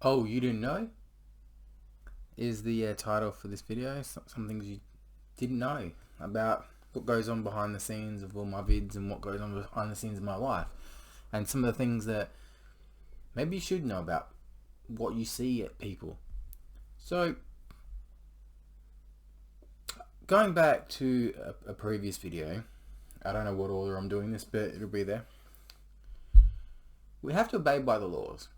Oh, you didn't know is the title for this video. Some things you didn't know about what goes on behind the scenes of all my vids and what goes on behind the scenes of my life, and some of the things that maybe you should know about what you see at people. So, going back to a previous video, I don't know what order I'm doing this, but it'll be there. We have to obey by the laws.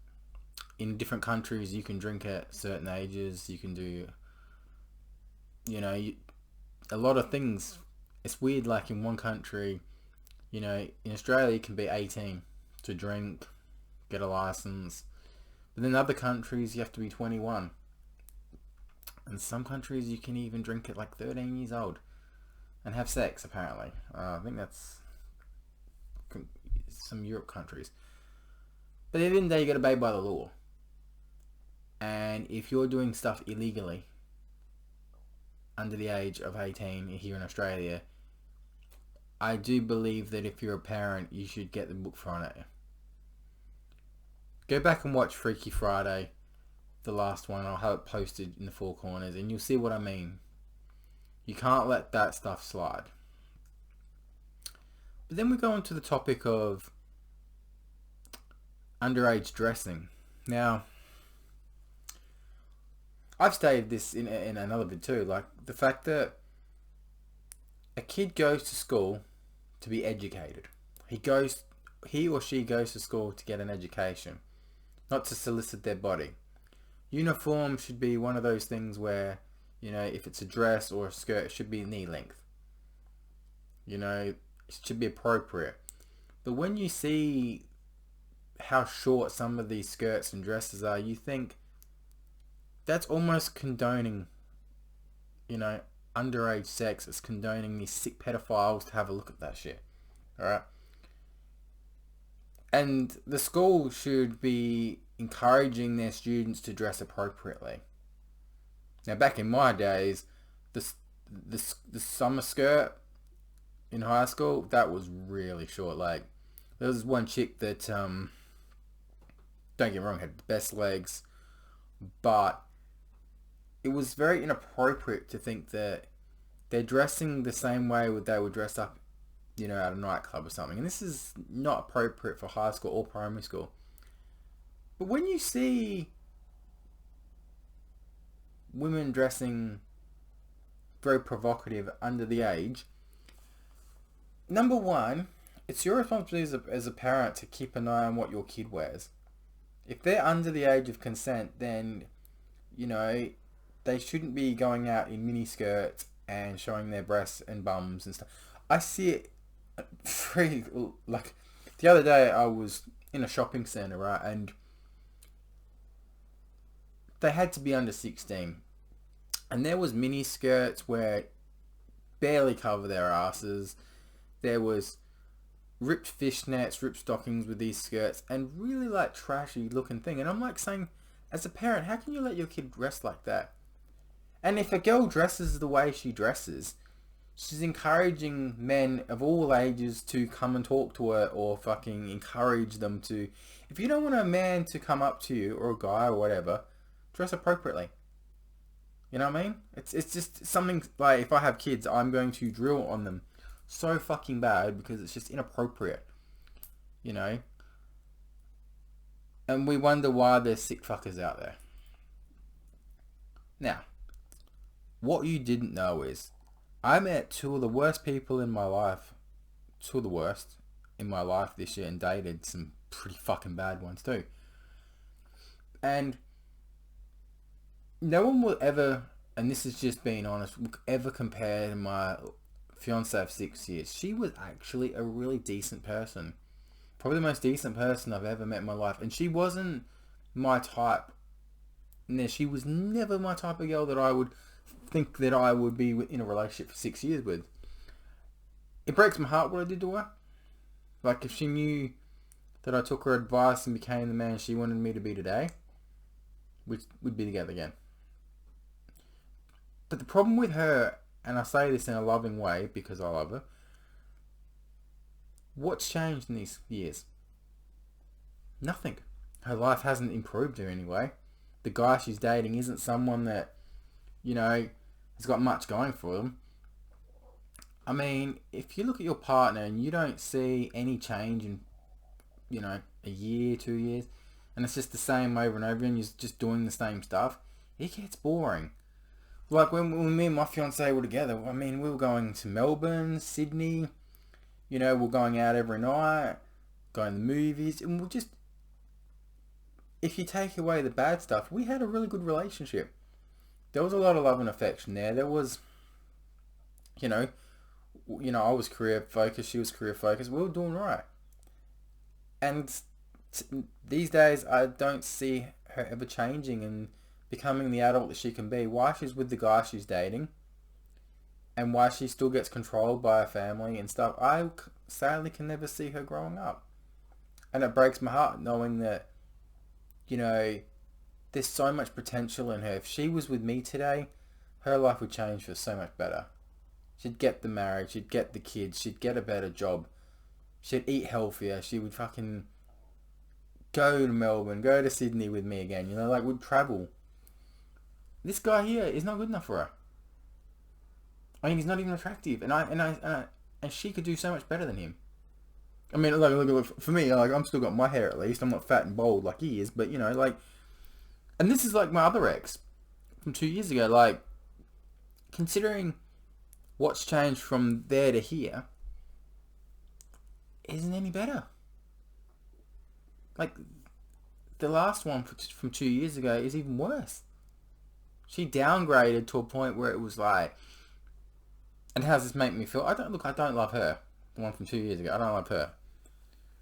In different countries, you can drink at certain ages. You can do, a lot of things. It's weird, like in one country, in Australia, you can be 18 to drink, get a license. But in other countries, you have to be 21. In some countries, you can even drink at like 13 years old and have sex, apparently. I think that's some Europe countries. But at the end of the day, you got to obey by the law. And if you're doing stuff illegally under the age of 18 here in Australia, I do believe that if you're a parent, you should get the book thrown at you. Go back and watch Freaky Friday, the last one. I'll have it posted in the four corners and you'll see what I mean. You can't let that stuff slide. But then we go on to the topic of underage dressing. Now, I've stated this in another bit too, like the fact that a kid goes to school to be educated. He or she goes to school to get an education, not to solicit their body. Uniform should be one of those things where, if it's a dress or a skirt, it should be knee length. It should be appropriate. But when you see how short some of these skirts and dresses are, you think that's almost condoning, underage sex. It's condoning these sick pedophiles to have a look at that shit. Alright? And the school should be encouraging their students to dress appropriately. Now, back in my days, the summer skirt in high school, that was really short. Like, there was one chick that, don't get me wrong, had the best legs, but it was very inappropriate to think that they're dressing the same way they would dress up, at a nightclub or something. And this is not appropriate for high school or primary school. But when you see women dressing very provocative under the age, number one, it's your responsibility as a parent to keep an eye on what your kid wears. If they're under the age of consent, then, they shouldn't be going out in mini skirts and showing their breasts and bums and stuff. I see it like the other day I was in a shopping centre, right, and they had to be under 16. And there was mini skirts where barely cover their asses. There was ripped fishnets, ripped stockings with these skirts, and really like trashy looking thing. And I'm like saying, as a parent, how can you let your kid dress like that? And if a girl dresses the way she dresses, she's encouraging men of all ages to come and talk to her, or fucking encourage them to. If you don't want a man to come up to you, or a guy or whatever, dress appropriately. You know what I mean? It's just something like, if I have kids, I'm going to drill on them so fucking bad because it's just inappropriate. And we wonder why there's sick fuckers out there. Now, what you didn't know is, I met two of the worst people in my life. Two of the worst in my life this year, and dated some pretty fucking bad ones too. And no one will ever, and this is just being honest, will ever compare to my fiance of 6 years. She was actually a really decent person. Probably the most decent person I've ever met in my life. And she wasn't my type. No, she was never my type of girl that I would think that I would be in a relationship for 6 years with. It breaks my heart what I did to her. Like, if she knew that I took her advice and became the man she wanted me to be today, we'd be together again. But the problem with her, and I say this in a loving way because I love her, what's changed in these years? Nothing. Her life hasn't improved in any way. the guy she's dating isn't someone that, has got much going for them. I mean, if you look at your partner and you don't see any change in, a year, 2 years, and it's just the same over and over and you're just doing the same stuff, it gets boring. Like when me and my fiance were together, I mean, we were going to Melbourne, Sydney, we're going out every night, going to the movies, and we'll just, if you take away the bad stuff, we had a really good relationship. There was a lot of love and affection there. There was, I was career focused, she was career focused. We were doing right. And these days, I don't see her ever changing and becoming the adult that she can be. Why she's with the guy she's dating, and why she still gets controlled by her family and stuff. I sadly can never see her growing up. And it breaks my heart knowing that, there's so much potential in her. If she was with me today, her life would change for so much better. She'd get the marriage, she'd get the kids, she'd get a better job, she'd eat healthier, she would fucking go to Melbourne, go to Sydney with me again, would travel. This guy here is not good enough for her. I mean, he's not even attractive, and she could do so much better than him. I mean, look, for me, I'm still got my hair at least. I'm not fat and bald like he is, but and this is like my other ex from 2 years ago. Considering what's changed from there to here, isn't any better. The last one from 2 years ago is even worse. She downgraded to a point where it was like, and how does this make me feel? I don't love her. The one from 2 years ago, I don't love her.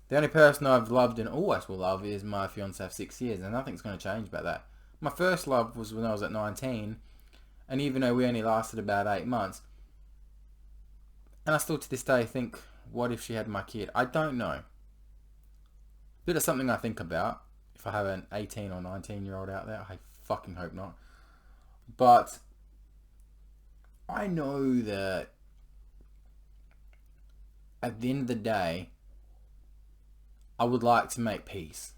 The only person I've loved and always will love is my fiance of 6 years, and nothing's going to change about that. My first love was when I was at 19, and even though we only lasted about 8 months, and I still to this day think, what if she had my kid? I don't know. But it's something I think about. If I have an 18 or 19-year-old out there, I fucking hope not. But I know that at the end of the day, I would like to make peace.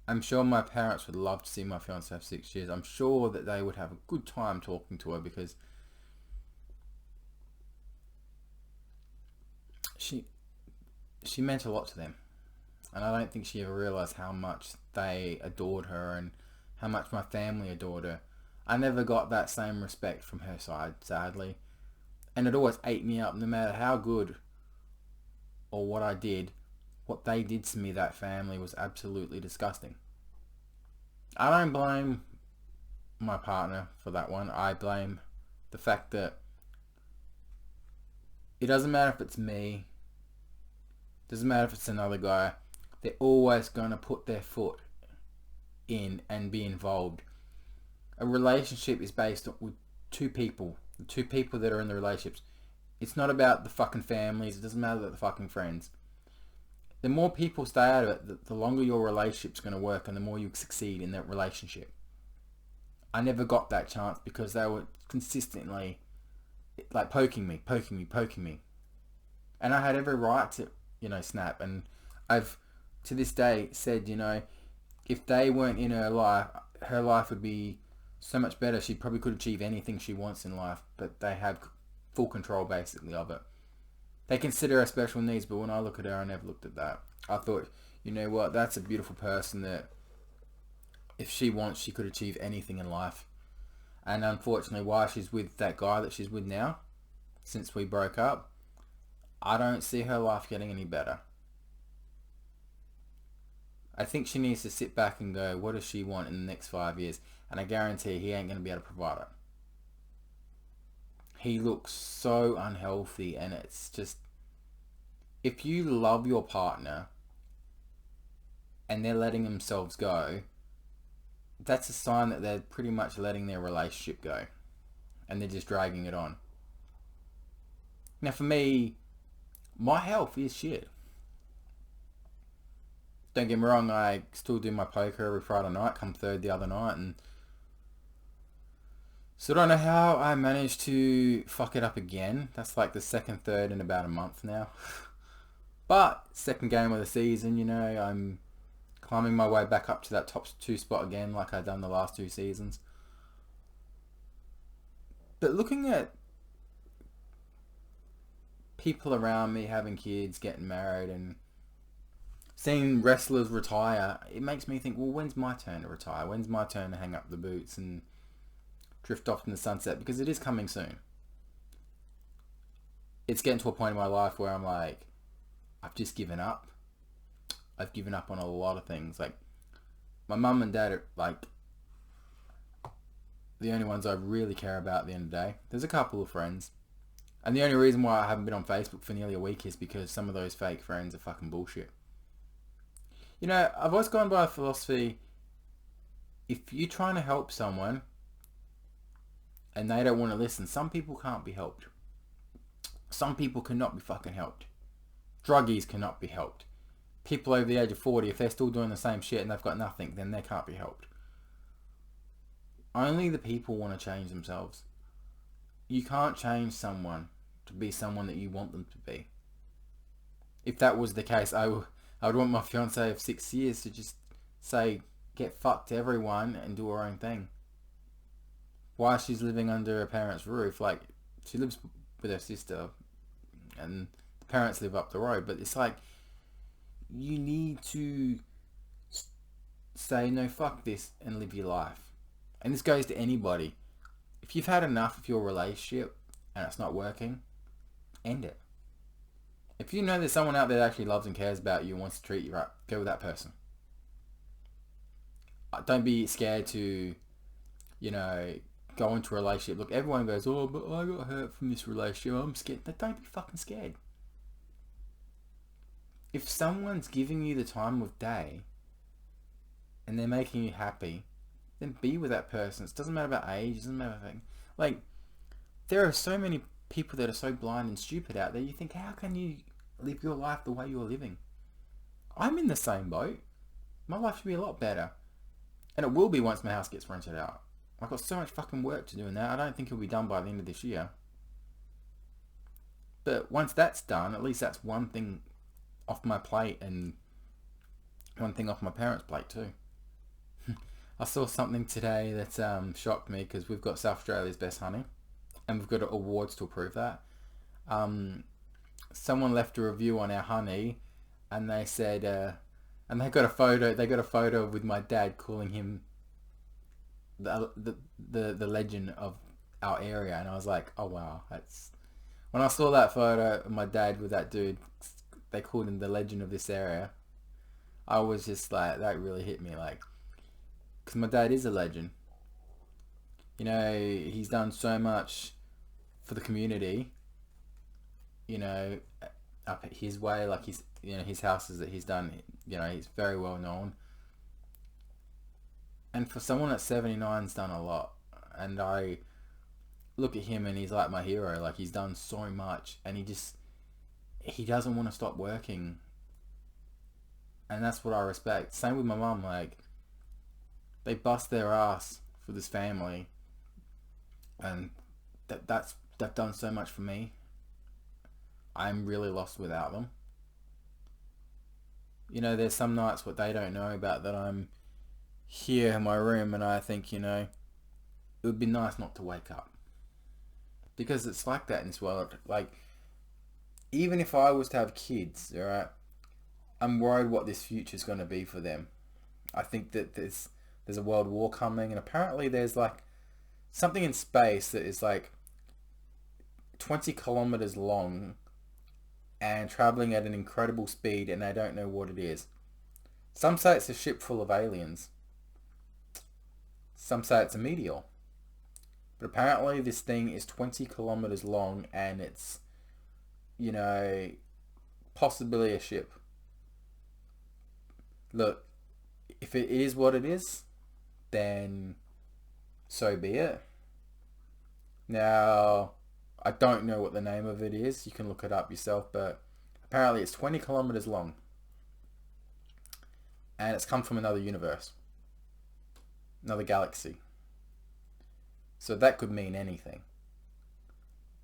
I'm sure my parents would love to see my fiance have 6 years. I'm sure that they would have a good time talking to her because she meant a lot to them. And I don't think she ever realised how much they adored her and how much my family adored her. I never got that same respect from her side, sadly. And it always ate me up, no matter how good or what I did. What they did to me, that family, was absolutely disgusting. I don't blame my partner for that one. I blame the fact that it doesn't matter if it's me, doesn't matter if it's another guy, they're always going to put their foot in and be involved. A relationship is based with two people, the two people that are in the relationships. It's not about the fucking families, it doesn't matter about the fucking friends. The more people stay out of it, the longer your relationship's going to work and the more you succeed in that relationship. I never got that chance because they were consistently poking me. And I had every right to, snap. And I've, to this day, said, if they weren't in her life would be so much better. She probably could achieve anything she wants in life, but they have full control basically of it. They consider her special needs, but when I look at her, I never looked at that. I thought, you know what, that's a beautiful person that if she wants, she could achieve anything in life. And unfortunately, while she's with that guy that she's with now, since we broke up, I don't see her life getting any better. I think she needs to sit back and go, what does she want in the next 5 years? And I guarantee he ain't going to be able to provide it. He looks so unhealthy, and it's just, if you love your partner and they're letting themselves go, that's a sign that they're pretty much letting their relationship go and they're just dragging it on. Now for me, my health is shit. Don't get me wrong, I still do my poker every Friday night, come third the other night, and so I don't know how I managed to fuck it up again. That's like the second third in about a month now. But second game of the season, I'm climbing my way back up to that top 2 spot again like I've done the last 2 seasons. But looking at people around me having kids, getting married, and seeing wrestlers retire, it makes me think, well, when's my turn to retire? When's my turn to hang up the boots and drift off in the sunset? Because it is coming soon. It's getting to a point in my life where I'm like, I've just given up. I've given up on a lot of things. Like, my mum and dad are like the only ones I really care about at the end of the day. There's a couple of friends. And the only reason why I haven't been on Facebook for nearly a week is because some of those fake friends are fucking bullshit. You know, I've always gone by a philosophy, if you're trying to help someone and they don't want to listen, some people can't be helped. Some people cannot be fucking helped. Druggies cannot be helped. People over the age of 40, if they're still doing the same shit and they've got nothing, then they can't be helped. Only the people want to change themselves. You can't change someone to be someone that you want them to be. If that was the case, I would want my fiancée of 6 years to just say, get fucked everyone and do her own thing. While she's living under her parents' roof, like, she lives with her sister and the parents live up the road, but it's like, you need to say, no, fuck this, and live your life. And this goes to anybody. If you've had enough of your relationship and it's not working, end it. If you know there's someone out there that actually loves and cares about you and wants to treat you right, go with that person. Don't be scared to, you know, go into a relationship. Look, everyone goes, oh, but I got hurt from this relationship, I'm scared. Don't be fucking scared. If someone's giving you the time of day and they're making you happy, then be with that person. It doesn't matter about age, it doesn't matter anything. Like, there are so many people that are so blind and stupid out there, you think, how can you live your life the way you're living? I'm in the same boat. My life should be a lot better. And it will be once my house gets rented out. I've got so much fucking work to do in that. I don't think it'll be done by the end of this year. But once that's done, at least that's one thing off my plate and one thing off my parents' plate too. I saw something today that shocked me because we've got South Australia's best honey and we've got awards to prove that. Someone left a review on our honey and they said, and they got a photo with my dad calling him the legend of our area, and I was like, oh wow, that's... When I saw that photo of my dad with that dude, they called him the legend of this area, I was just like, that really hit me, like, because my dad is a legend. You know, he's done so much for the community, you know, up at his way, like he's, you know, his houses that he's done, you know, he's very well known. And for someone at 79's done a lot. And I look at him and he's like my hero. Like, he's done so much and he doesn't want to stop working. And that's what I respect. Same with my mum. Like, they bust their ass for this family. And they've done so much for me. I'm really lost without them. You know, there's some nights what they don't know about that I'm here in my room and I think, you know, it would be nice not to wake up. Because it's like that in this world. Like, even if I was to have kids, alright, I'm worried what this future's going to be for them. I think that there's a world war coming, and apparently there's like something in space that is like 20 kilometers long and traveling at an incredible speed, and they don't know what it is. Some say it's a ship full of aliens. Some say it's a meteor. But apparently this thing is 20 kilometers long and it's, you know, possibly a ship. Look, if it is what it is, then so be it. Now, I don't know what the name of it is. You can look it up yourself, but apparently it's 20 kilometers long. And it's come from another universe. Another galaxy. So that could mean anything.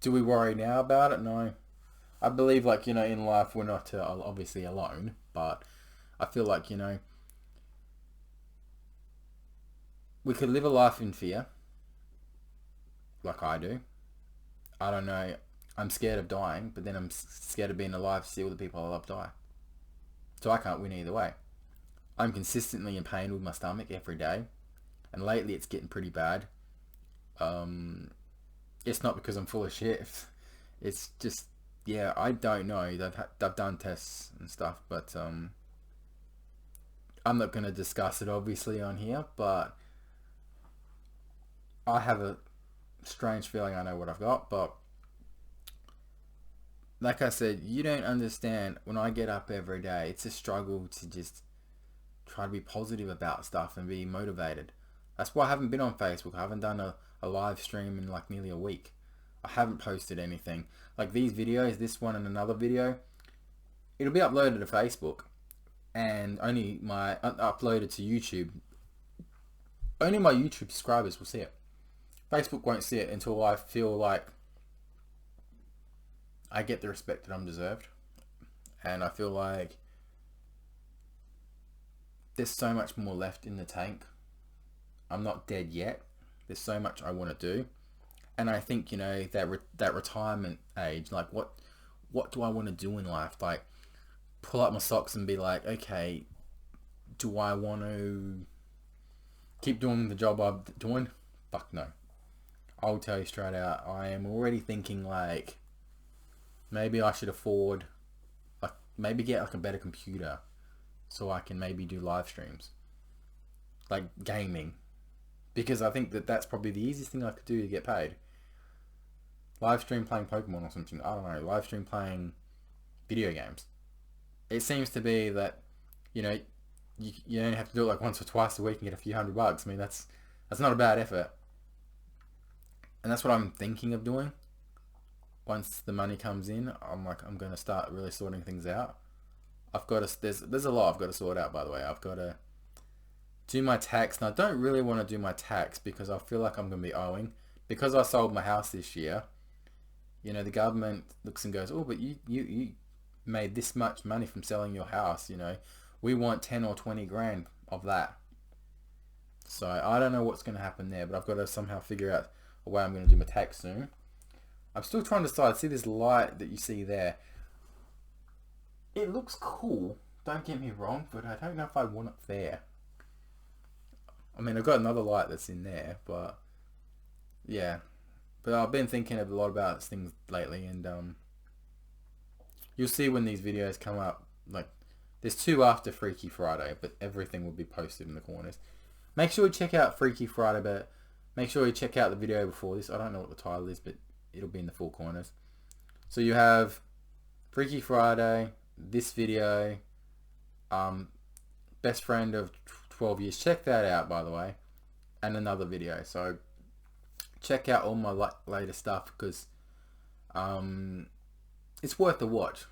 Do we worry now about it? No. I believe, like, you know, in life we're not obviously alone, but I feel like, you know, we could live a life in fear, like I do. I don't know. I'm scared of dying, but then I'm scared of being alive to see all the people I love die. So I can't win either way. I'm consistently in pain with my stomach every day, and lately it's getting pretty bad. It's not because I'm full of shit. It's just, yeah, I don't know. They've done tests and stuff, but I'm not going to discuss it obviously on here, but I have a strange feeling I know what I've got. But like I said, you don't understand. When I get up every day, it's a struggle to just try to be positive about stuff and be motivated. That's why I haven't been on Facebook. I haven't done a live stream in like nearly a week. I haven't posted anything. Like these videos, this one and another video, it'll be uploaded to Facebook, and only my uploaded to YouTube. Only my YouTube subscribers will see it. Facebook won't see it until I feel like I get the respect that I'm deserved, and I feel like there's so much more left in the tank. I'm not dead yet. There's so much I want to do, and I think, you know, that retirement age, like what do I want to do in life? Like pull up my socks and be like, okay, do I want to keep doing the job I'm doing? Fuck no. I'll tell you straight out, I am already thinking like maybe I should afford, like maybe get like a better computer so I can maybe do live streams, like gaming, because I think that's probably the easiest thing I could do to get paid. Live stream playing Pokemon or something. I don't know. Live stream playing video games. It seems to be that, you know, you only have to do it like once or twice a week and get a few $100. I mean, that's not a bad effort. And that's what I'm thinking of doing. Once the money comes in, I'm going to start really sorting things out. I've got to, there's a lot I've got to sort out, by the way. I've got to do my tax. And I don't really want to do my tax because I feel like I'm going to be owing. Because I sold my house this year, you know, the government looks and goes, oh, but you made this much money from selling your house, you know. We want 10 or 20 grand of that. So I don't know what's going to happen there, but I've got to somehow figure out a way I'm going to do my tax soon. I'm still trying to decide. See this light that you see there? It looks cool, don't get me wrong, but I don't know if I want it there. I mean, I've got another light that's in there, but yeah. But I've been thinking a lot about things lately, and you'll see when these videos come up. Like, there's 2 after Freaky Friday, but everything will be posted in the corners. Make sure you check out Freaky Friday, but make sure you check out the video before this. I don't know what the title is, but it'll be in the 4 corners. So you have Freaky Friday, this video, best friend of 12 years. Check that out, by the way, and another video. So check out all my latest stuff, because it's worth the watch.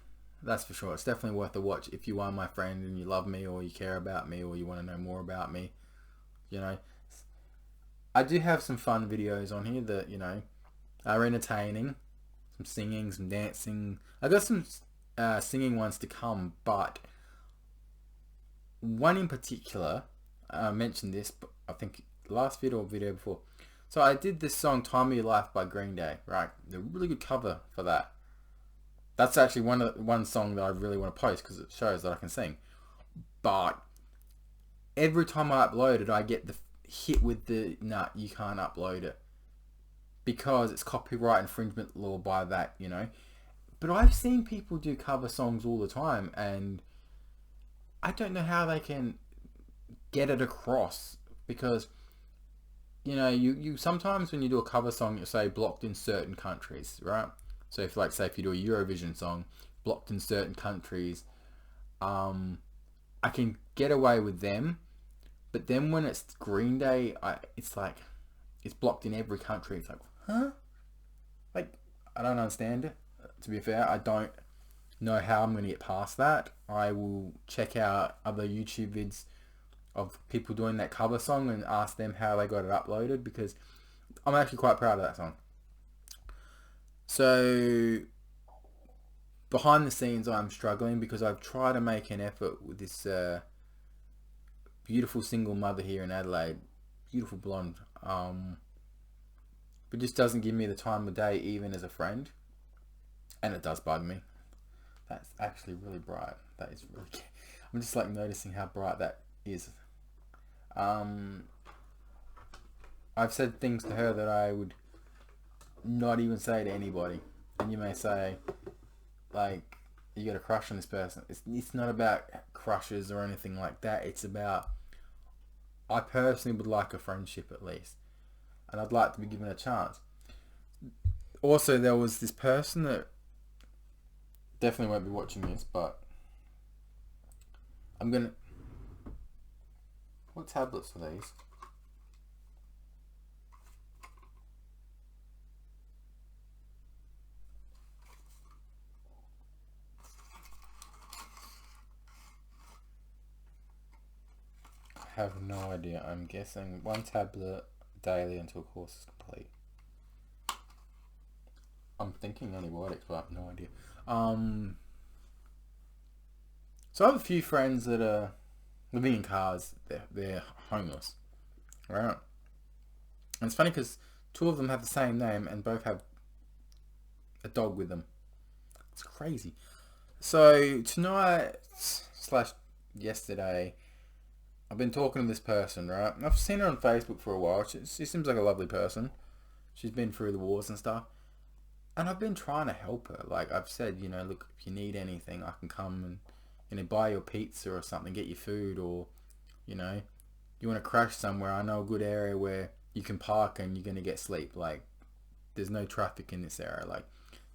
That's for sure. It's definitely worth the watch if you are my friend and you love me, or you care about me, or you want to know more about me. You know, I do have some fun videos on here that, you know, are entertaining. Some singing, some dancing. I got some singing ones to come, but one in particular, I mentioned this, but I think last video or video before. So I did this song "Time of Your Life" by Green Day, right? A really good cover for that. That's actually one song that I really want to post because it shows that I can sing. But every time I upload it, I get the hit with the, nah, you can't upload it, because it's copyright infringement law by that, you know. But I've seen people do cover songs all the time, and I don't know how they can get it across, because, you know, you sometimes when you do a cover song, you say blocked in certain countries, right? So if, like, say if you do a Eurovision song, blocked in certain countries, I can get away with them. But then when it's Green Day, it's like, it's blocked in every country. It's like, huh? Like, I don't understand it. To be fair, I don't know how I'm going to get past that. I will check out other YouTube vids of people doing that cover song and ask them how they got it uploaded, because I'm actually quite proud of that song. So behind the scenes, I'm struggling because I've tried to make an effort with this beautiful single mother here in Adelaide, beautiful blonde. But just doesn't give me the time of day even as a friend. And it does bug me. That's actually really bright. That is really... I'm just like noticing how bright that is. I've said things to her that I would not even say to anybody. And you may say, like, you got a crush on this person. It's not about crushes or anything like that. It's about, I personally would like a friendship at least. And I'd like to be given a chance. Also, there was this person that definitely won't be watching this, but I'm gonna... What tablets are these? I have no idea. I'm guessing 1 tablet daily until course is complete. I'm thinking antibiotics, but I have no idea. So I have a few friends that are living in cars. They're homeless, right? And it's funny because 2 of them have the same name and both have a dog with them. It's crazy. So tonight / yesterday, I've been talking to this person, right? I've seen her on Facebook for a while. She seems like a lovely person. She's been through the wars and stuff. And I've been trying to help her. Like I've said, you know, look, if you need anything, I can come and, you know, buy your pizza or something, get you food, or, you know, you want to crash somewhere. I know a good area where you can park and you're going to get sleep. Like, there's no traffic in this area. Like,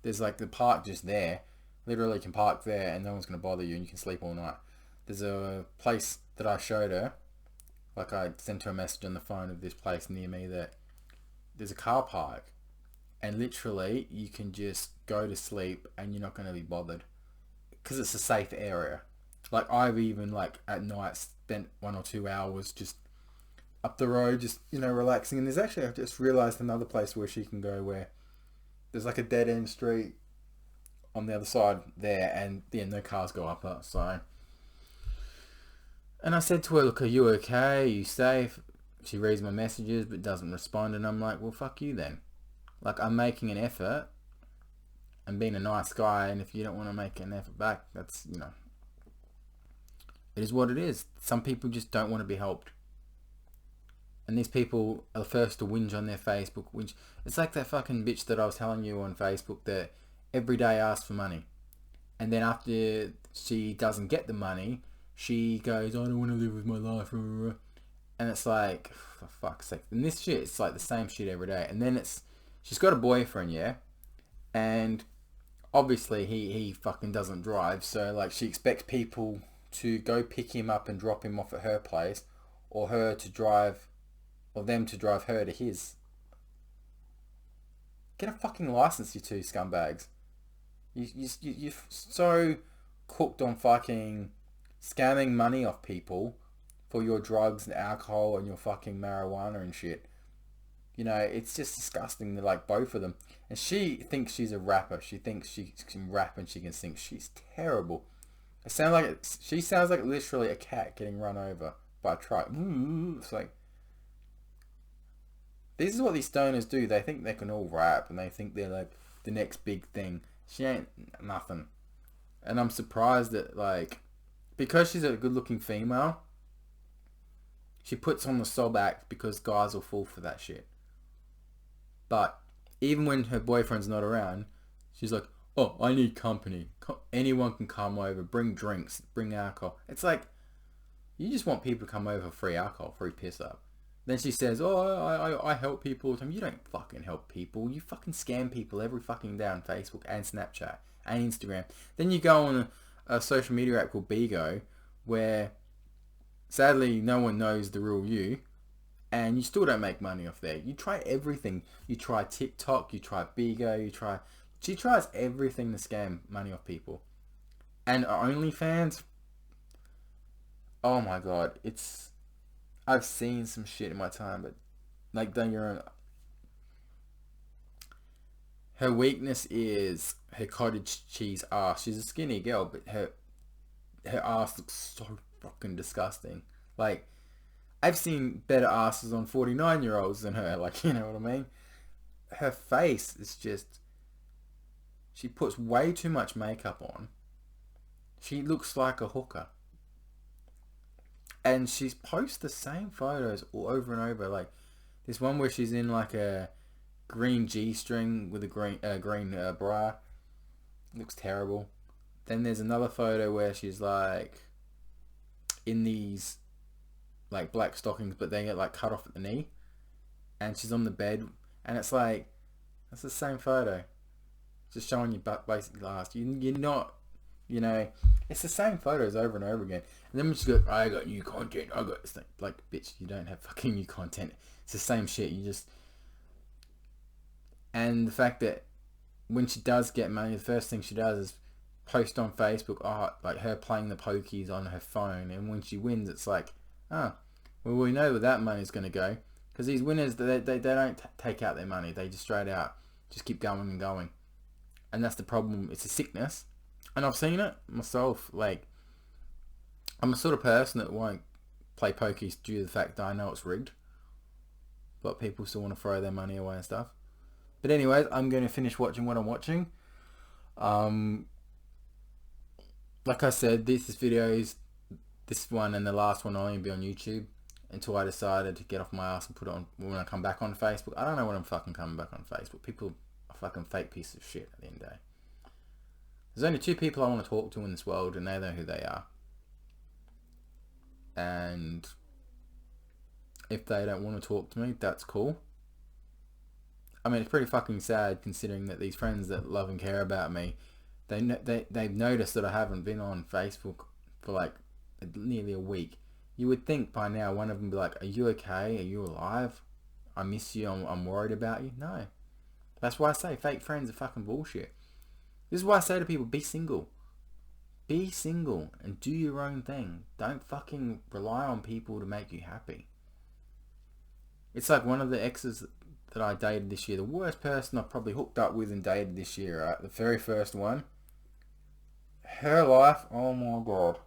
there's like the park just there. Literally you can park there and no one's going to bother you and you can sleep all night. There's a place that I showed her. Like I sent her a message on the phone of this place near me that there's a car park. And literally, you can just go to sleep and you're not going to be bothered. Because it's a safe area. Like, I've even, like, at night spent 1 or 2 hours just up the road, just, you know, relaxing. And there's actually, I've just realised another place where she can go where there's, like, a dead-end street on the other side there. And, yeah, no cars go up her, so... And I said to her, look, are you okay? Are you safe? She reads my messages but doesn't respond. And I'm like, well, fuck you then. Like, I'm making an effort and being a nice guy, and if you don't want to make an effort back, that's, you know, it is what it is. Some people just don't want to be helped. And these people are the first to whinge on their Facebook. Whinge. It's like that fucking bitch that I was telling you on Facebook that every day asks for money. And then after she doesn't get the money, she goes, I don't want to live with my life. And it's like, for fuck's sake. And this shit, it's like the same shit every day. And then she's got a boyfriend, yeah? And obviously he fucking doesn't drive. So like she expects people to go pick him up and drop him off at her place. Or her to drive, or them to drive her to his. Get a fucking license, you 2 scumbags. You're so cooked on fucking scamming money off people for your drugs and alcohol and your fucking marijuana and shit. You know, it's just disgusting. They're like both of them. And she thinks she's a rapper. She thinks she can rap and she can sing. She's terrible. She sounds like literally a cat getting run over by a truck. It's like, this is what these stoners do. They think they can all rap and they think they're like the next big thing. She ain't nothing. And I'm surprised that, like, because she's a good looking female, she puts on the sob act because guys will fall for that shit. But even when her boyfriend's not around, she's like, oh, I need company. Anyone can come over, bring drinks, bring alcohol. It's like, you just want people to come over for free alcohol, free piss up. Then she says, oh, I help people all the time. You don't fucking help people. You fucking scam people every fucking day on Facebook and Snapchat and Instagram. Then you go on a social media app called Bigo, where sadly no one knows the real you, and you still don't make money off there. You try everything. You try TikTok, you try Bigo, she tries everything to scam money off people. And OnlyFans, oh my god, I've seen some shit in my time, but like, don't get me wrong. Her weakness is her cottage cheese ass. She's a skinny girl, but her ass looks so fucking disgusting. Like, I've seen better asses on 49-year-olds than her. Like, you know what I mean? Her face is just... She puts way too much makeup on. She looks like a hooker. And she's posts the same photos all over and over. Like, this one where she's in like a green G-string with a green bra. Looks terrible. Then there's another photo where she's like in these like black stockings, but they get like cut off at the knee, and she's on the bed, and it's like, that's the same photo, just showing your butt basically last. You're not, you know, it's the same photos over and over again. And then when she goes, I got new content, I got this thing. Like, bitch, you don't have fucking new content. It's the same shit. You just... And the fact that when she does get money, the first thing she does is post on Facebook, like her playing the pokies on her phone. And when she wins, it's like, well, we know where that money's going to go. Because these winners, they don't take out their money. They just straight out just keep going and going. And that's the problem. It's a sickness. And I've seen it myself. Like, I'm a sort of person that won't play pokies due to the fact that I know it's rigged. But people still want to throw their money away and stuff. But anyways, I'm going to finish watching what I'm watching. Like I said, this one and the last one will only be on YouTube until I decided to get off my ass and put it on when I come back on Facebook. I don't know when I'm fucking coming back on Facebook. People are fucking fake piece of shit at the end of the day. There's only 2 people I want to talk to in this world, and they know who they are. And if they don't want to talk to me, that's cool. I mean, it's pretty fucking sad considering that these friends that love and care about me, they've noticed that I haven't been on Facebook for like nearly a week. You would think by now one of them would be like, are you okay? Are you alive? I miss you. I'm worried about you. No. That's why I say fake friends are fucking bullshit. This is why I say to people, be single. Be single and do your own thing. Don't fucking rely on people to make you happy. It's like one of the exes that I dated this year. The worst person I've probably hooked up with and dated this year, right? The very first one. Her life, oh my god.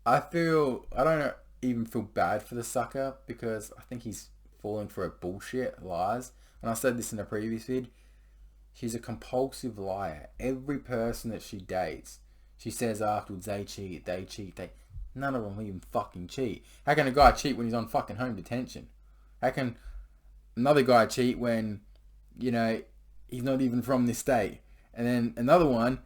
I don't even feel bad for the sucker because I think he's falling for a bullshit, lies. And I said this in a previous vid. She's a compulsive liar. Every person that she dates, she says afterwards, they cheat. None of them even fucking cheat. How can a guy cheat when he's on fucking home detention? How can another guy cheat when, you know, he's not even from this state? And then another one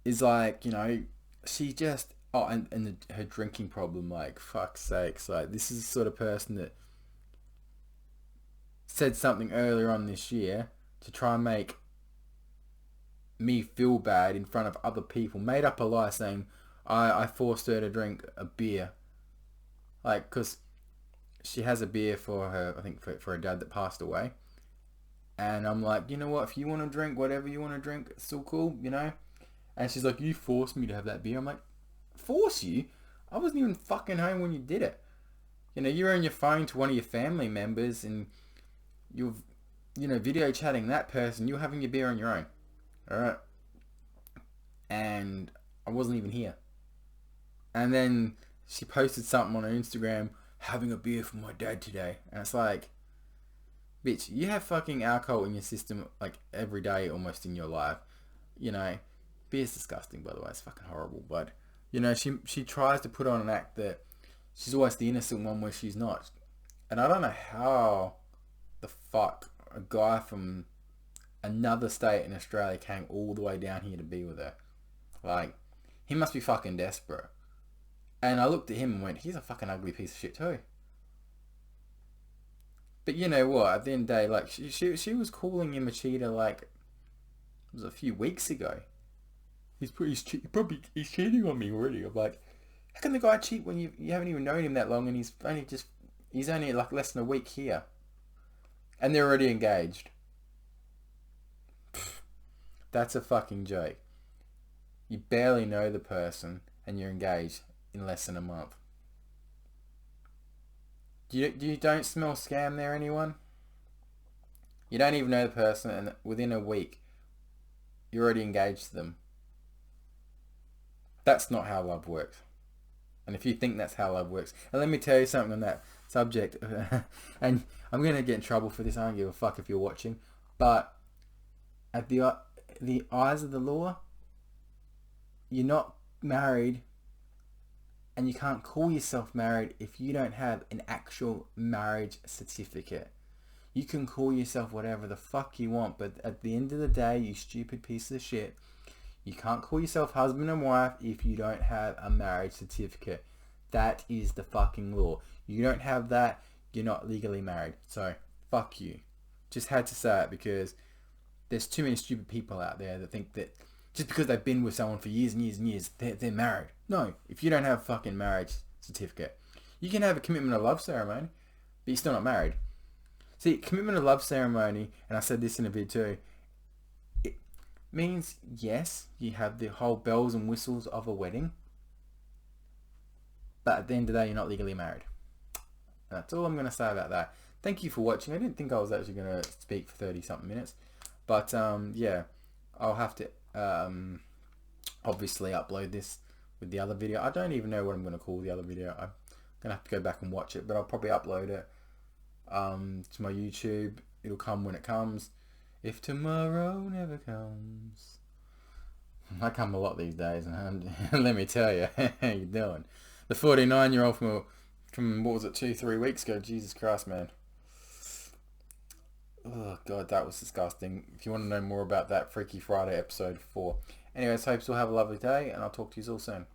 is like, you know, she just... Oh, and her drinking problem, like, fuck's sakes. Like, this is the sort of person that said something earlier on this year to try and make me feel bad in front of other people. Made up a lie saying I forced her to drink a beer. Like, because she has a beer for her, I think for her dad that passed away. And I'm like, you know what, if you want to drink whatever you want to drink, it's still cool, you know? And she's like, you forced me to have that beer. I'm like, force you? I wasn't even fucking home when you did it. You know, you're on your phone to one of your family members and you're, you know, video chatting that person. You're having your beer on your own. Alright? And I wasn't even here. And then she posted something on her Instagram, having a beer for my dad today. And it's like, bitch, you have fucking alcohol in your system like every day almost in your life. You know, beer's disgusting, by the way. It's fucking horrible. But, you know, she tries to put on an act that she's always the innocent one where she's not. And I don't know how the fuck a guy from another state in Australia came all the way down here to be with her. Like, he must be fucking desperate. And I looked at him and went, he's a fucking ugly piece of shit too. But you know what, at the end of the day, like, she was calling him a cheater, like, it was a few weeks ago. He's cheating on me already. I'm like, how can the guy cheat when you haven't even known him that long and he's only like less than a week here? And they're already engaged. That's a fucking joke. You barely know the person and you're engaged in less than a month. You don't smell scam there, anyone? You don't even know the person and within a week you're already engaged to them. That's not how love works. And if you think that's how love works, and let me tell you something on that subject, and I'm gonna get in trouble for this. I don't give a fuck if you're watching, but at the eyes of the law, you're not married, and you can't call yourself married if you don't have an actual marriage certificate. You can call yourself whatever the fuck you want, but at the end of the day, you stupid piece of shit, you can't call yourself husband and wife if you don't have a marriage certificate. That is the fucking law. You don't have that, you're not legally married. So, fuck you. Just had to say it because there's too many stupid people out there that think that just because they've been with someone for years and years and years, they're married. No, if you don't have a fucking marriage certificate, you can have a commitment of love ceremony, but you're still not married. See, commitment of love ceremony, and I said this in a video too, it means, yes, you have the whole bells and whistles of a wedding, but at the end of the day, you're not legally married. That's all I'm going to say about that. Thank you for watching. I didn't think I was actually going to speak for 30 something minutes, but yeah, I'll have to obviously upload this with the other video. I don't even know what I'm going to call the other video. I'm going to have to go back and watch it, but I'll probably upload it to my YouTube. It'll come when it comes. If tomorrow never comes. I come a lot these days, and let me tell you, how you doing? The 49-year-old from what was it, 2-3 weeks ago? Jesus Christ, man. Oh god, that was disgusting. If you want to know more about that, Freaky Friday episode 4. Anyways, hope you'll have a lovely day, and I'll talk to you all soon.